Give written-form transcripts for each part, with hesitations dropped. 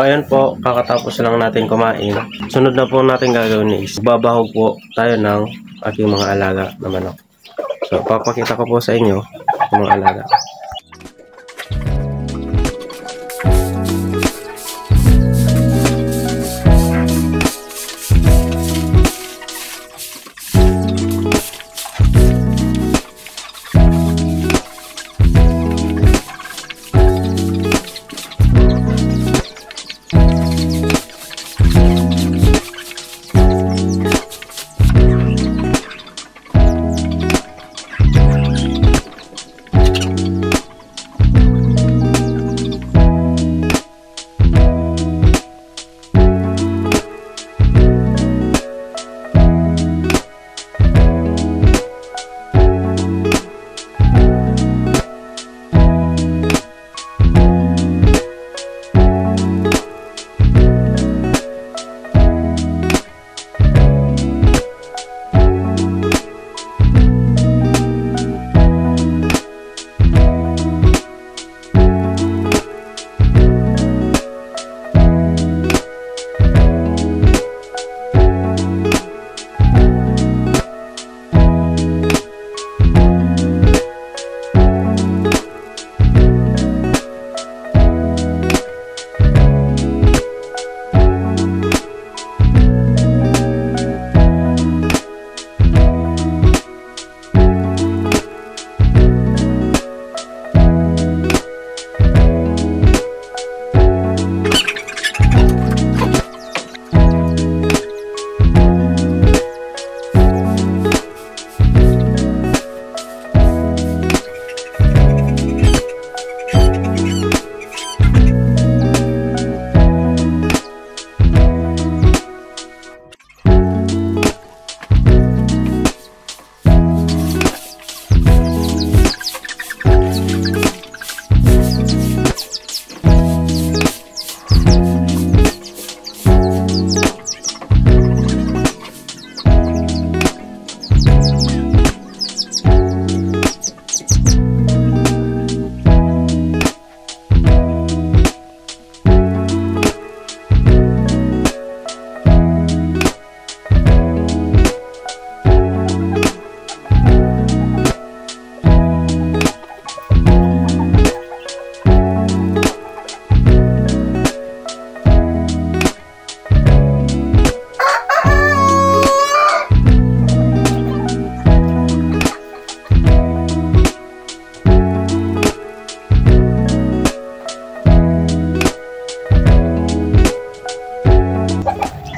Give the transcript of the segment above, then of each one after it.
ayan po, kakatapos lang natin kumain. Sunod na po natin gagawin is babahog po tayo ng aking mga alaga na manok. So, papakita ko po sa inyo yung mga alaga.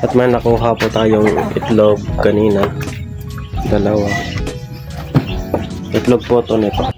At may nakuha po tayong itlog kanina. Dalawa. Itlog po ito nito.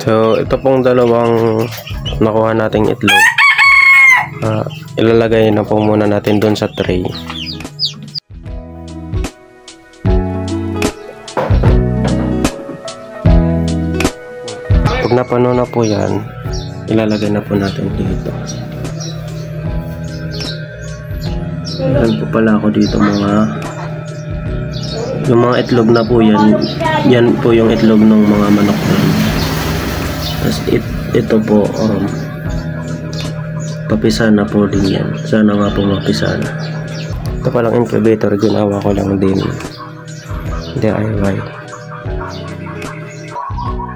So, ito pong dalawang nakuha nating itlog. Ilalagay na po muna natin doon sa tray. Pag napano na po yan, ilalagay na po natin dito. Meron po pala ako dito yung mga itlog na po yan. Yan po yung itlog ng mga manok na. Tapos ito po, papisana po din yan. Sana nga po mapisana. Ito palang incubator, ginawa ko lang din DIY.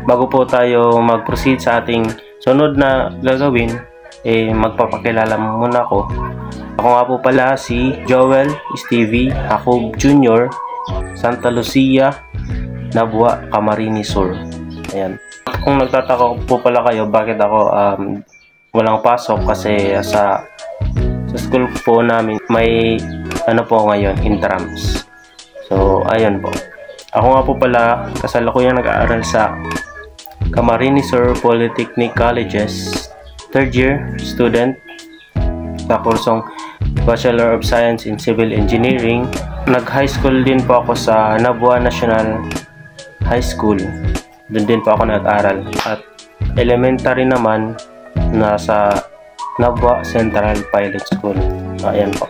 Bago po tayo mag-proceed sa ating sunod na gagawin, magpapakilala muna ako. Ako nga po pala si Joel Stevie Jacob Jr. Santa Lucia, Nabua, Camarines Sur. Ayan. Kung nagtataka po pala kayo bakit ako walang pasok, kasi sa school po namin may po ngayon, intrams. So ayun po. Ako nga po pala kasalukuyang nag-aaral sa Camarines Sur Polytechnic Colleges, third year student sa kursong Bachelor of Science in Civil Engineering. Nag-high school din po ako sa Nabua National High School. Doon din po ako nag-aral. At elementary naman nasa Nabua Central Pilot School. Ayan po.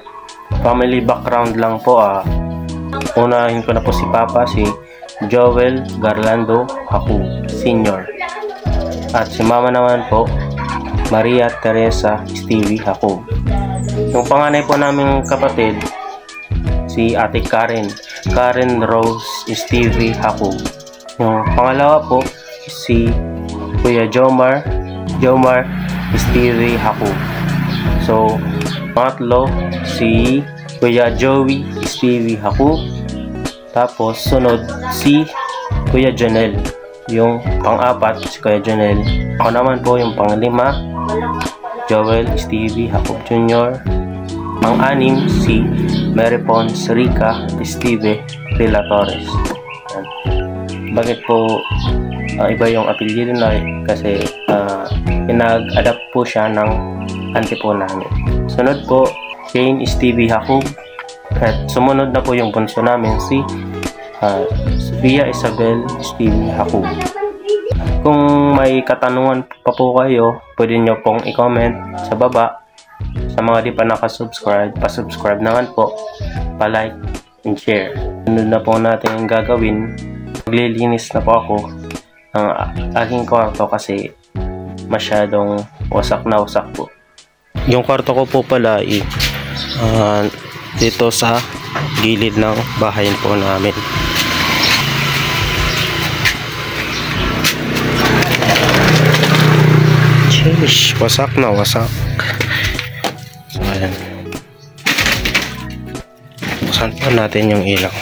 Family background lang po. Unahin ko na po si Papa, si Joel Garlando Jacob Sr. At si Mama naman po, Maria Teresa Stevie Jacob. Yung panganay po naming kapatid, si Ate Karen Rose Stevie Jacob. Yung pangalawa po, si Kuya Jomar Stevie Jacob. So, pangatlo, si Kuya Joey Stevie Jacob. Tapos, sunod, si Kuya Jonel. Yung pang-apat, si Kuya Jonel. Ako naman po yung pang-lima, Joel Stevie Jacob Jr. Pang-anim, si Mary Pons Rica Steve Villa Torres. Bakit po iba yung apelyido na? Kasi pinag-adapt po siya ng auntie po namin. Sunod po, Shane Stevie Jacob. At sumunod na po yung bunso namin, si Sophia Isabel Stevie Jacob. Kung may katanungan pa po kayo, pwede nyo pong i-comment sa baba. Sa mga di pa nakasubscribe, pa-subscribe naman po, pa-like and share. Sunod na po natin ang gagawin. Maglilinis na po ako ng aking kwarto kasi masyadong wasak na wasak po. Yung kwarto ko po pala dito sa gilid ng bahay po namin. Sheesh, wasak na wasak. So ayan, buksan po natin yung ilaw.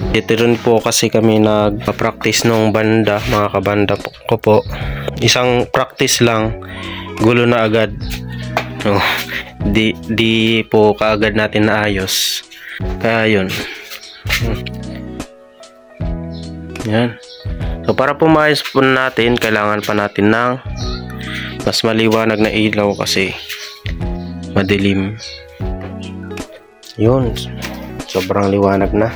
Dito rin po kasi kami nagpa-practice nung banda, mga kabanda ko po. Isang practice lang, gulo na agad. Di po kaagad natin naayos. Kaya yun. Yan. So para po maayos po natin, kailangan pa natin ng mas maliwanag na ilaw kasi madilim. Yun. Sobrang liwanag na.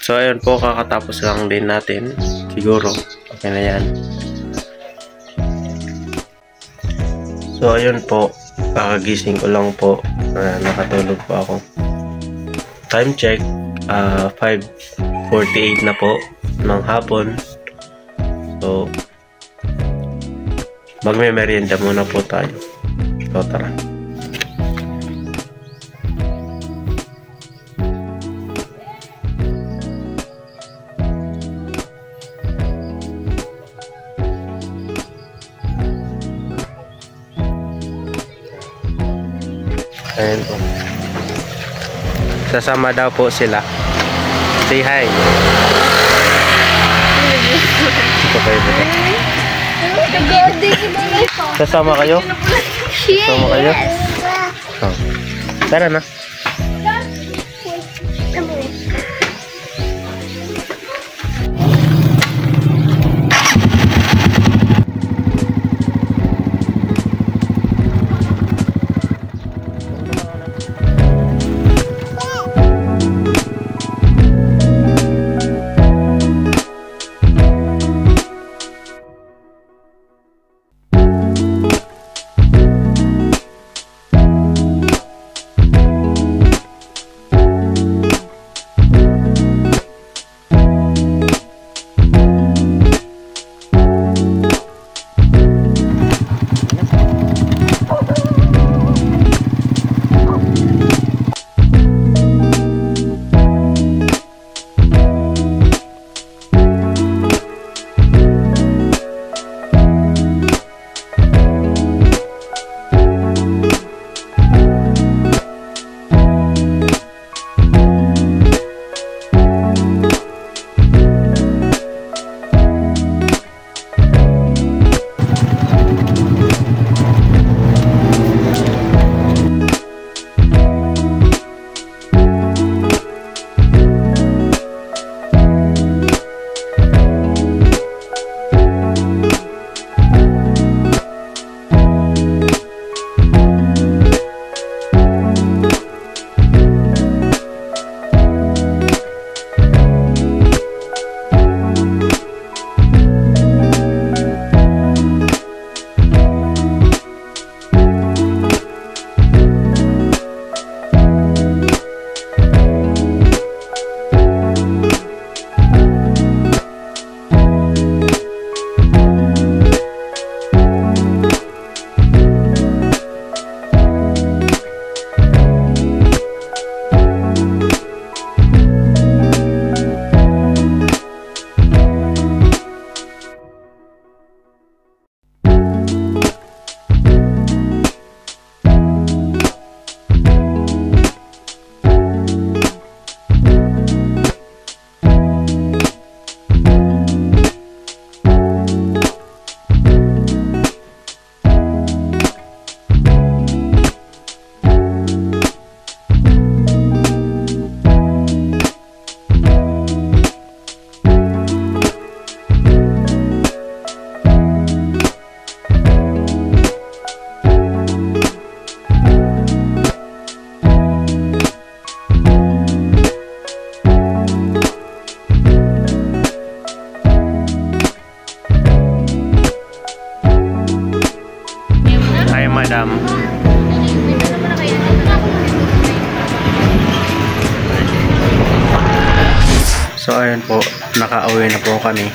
So ayun po, kakatapos lang din natin. Siguro okay na yan. So ayun po, kakagising ko lang po. Nakatulog po ako. Time check, 5:48 na po ng hapon. So magme-merienda muna po tayo. So tara. Ayan po. Sasama daw po sila. Say hi. Sasama kayo? Sasama kayo? Oh. Tara na. Madam. So ayun po, nakauwi na po kami.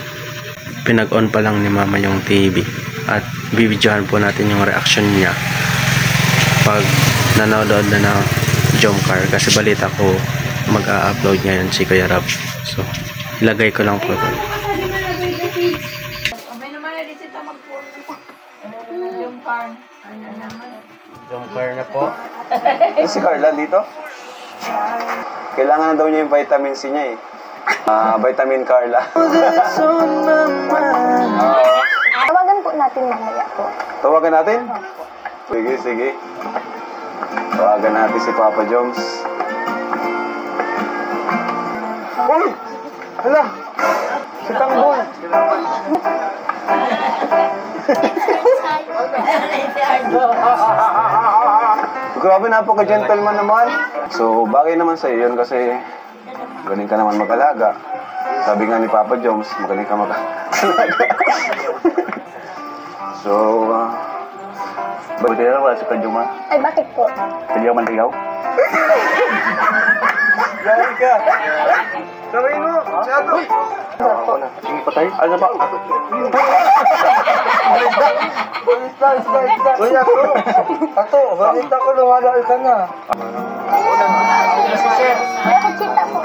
Pinag-on pa lang ni Mama yung TV at bibidyohan po natin yung reaction niya pag nanonood na ng Jomcar kasi balita ko mag-a-upload niya yun si Kuya Rob. So ilagay ko lang po ito. Jomcar na po. Si Carla dito? Kailangan na daw niya yung vitamin C niya eh. Vitamin Carla. Tawagan po natin mamaya po. Tawagan natin? Sige, sige. Tawagan natin si Papa Joms. Uy! Hala! Si Tanggol! Grabe, napaka-gentleman naman. So, bagay naman sa'yo yun kasi galing ka naman mag-alaga. Sabi nga ni Papa Joms, magaling ka mag-alaga. So, buti na wala si Kajuma. Ay, bakit po? Kajuma man tigaw. Galing ka. Sabihin mo, siya to. Sige pa tayo. Ano ba? Kuya ko. Ato, balita ko lumala ka na. Ay, kachita po.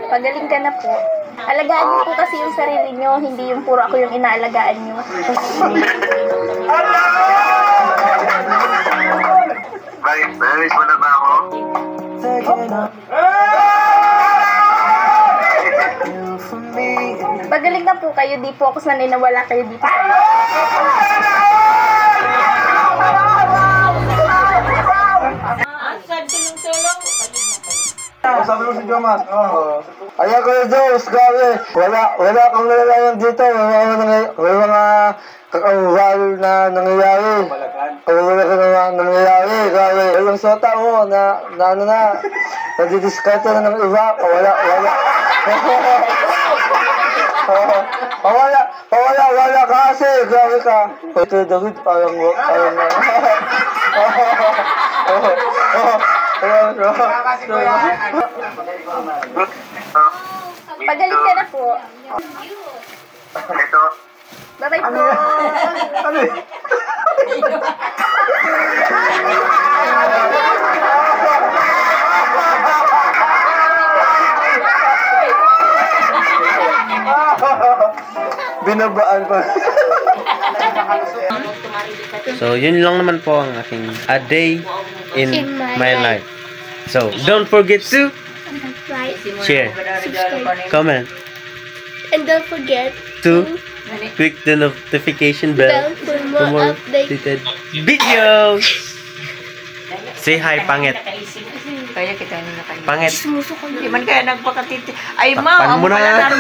Pagaling ka na po. Alagaan niyo po kasi yung sarili niyo, hindi yung puro ako yung inaalagaan niyo. Bakit? Namiss mo na ba ako? Pagaling na po kayo, di po ako sanay na wala kayo dito sa Sabi mo si Jomas. Ayan ko yung Diyos, grabe. Wala kang nalalaman dito. May mga kakawal na nangyayari. Wala ka na nangyayari. Grabe. Yung sota mo na nadidiskarte na ng iba. Wala. Wala ka kasi. Grabe ka. Ito David, parang Pagaling ka na po. Ito. Bye-bye po. Binabaan pa. So, yun lang naman po ang aking a day in my life. So, don't forget to Right. share, comment, And don't forget to click the notification bell for for more updated videos. Say hi, pangit. Kaya kita nila kayo. Pangit. Hindi man kaya nagpakatiti. Ay, Takpan ma, mo na. pala